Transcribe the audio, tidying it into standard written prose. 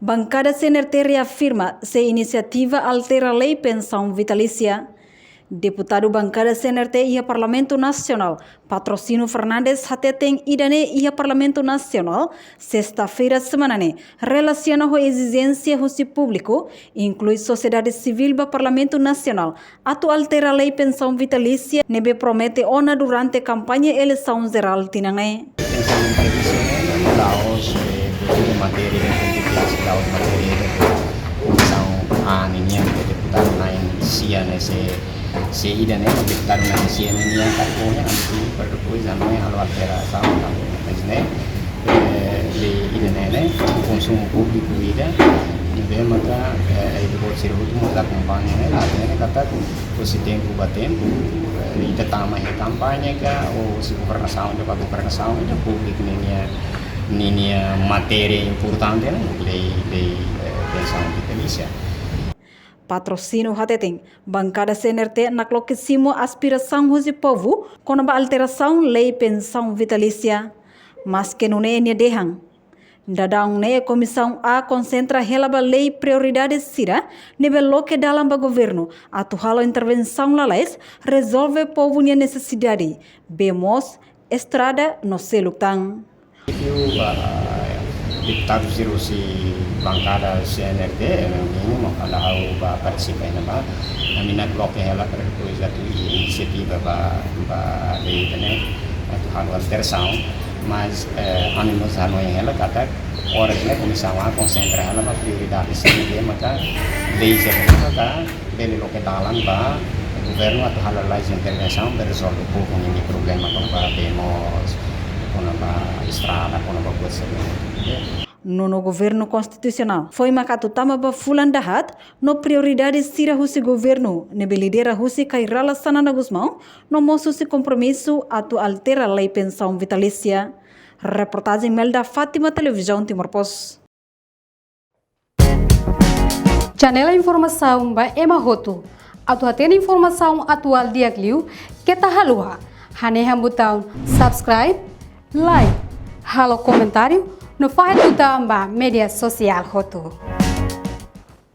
Bancada CNRT reafirma se iniciativa altera lei pensão vitalícia. Deputado bancada CNRT e Parlamento Nacional, Patrocínio Fernandes Hateteng idane e Parlamento Nacional, sexta-feira semanane, relaciona com a exigência do público, inclui sociedade civil do Parlamento Nacional, atu altera lei pensão vitalícia, nebe promete ona durante campanha eleição geral tinangai. Pensão vitalícia Laos, matéria de Laos matéria de comissão a ninguém deputado lain sia nesse se ida né deputado lain sia ninguém cargonya anti perdepois a não é a alteração mas né ida né consumo público ida bem maka itu pode ser último da campanha né lá né kata você tempo batempo ida tama e campanha ka ou se governação de governação de público ninia matéria importante né lei pensão vitalícia. Patrocínio Hateteng, bancada CNRT naklokisimo aspiração do povo com a alteração lei pensão vitalícia, mas que não é dehang. Dadang ne comissão A concentra relaba lei prioridades sira nível loque dalam ba governo atu halo intervenção lalais resolve povo nia necessidade bemos estrada no selutang. Deputado si bancada CNRT ini mau kalau participar nama mina bloque ela para depois da iniciativa ba lei né atu halo alteração mas animos ano yang ela kata orang ini comissão A concentra ela ba prioridades dia maka lei maka beli loke dalam ba governo atu halo lais intervenção para resolver pouco ini problema com ba demos com ba estrada com ba coisa no governo constitucional foi makatutama ba fulan dahat no prioridade sira husi governo nebe lidera husi kairala sanana Gusmão no moço se compromisso atu altera lei pensão vitalícia. Reportagem Melda Fátima, Televisão Timor-Post. Janela informação ba Emahoto atu atena informação atual diagliu que tá halua haneha botão subscribe like halo comentário no faz botão ba media social hoto.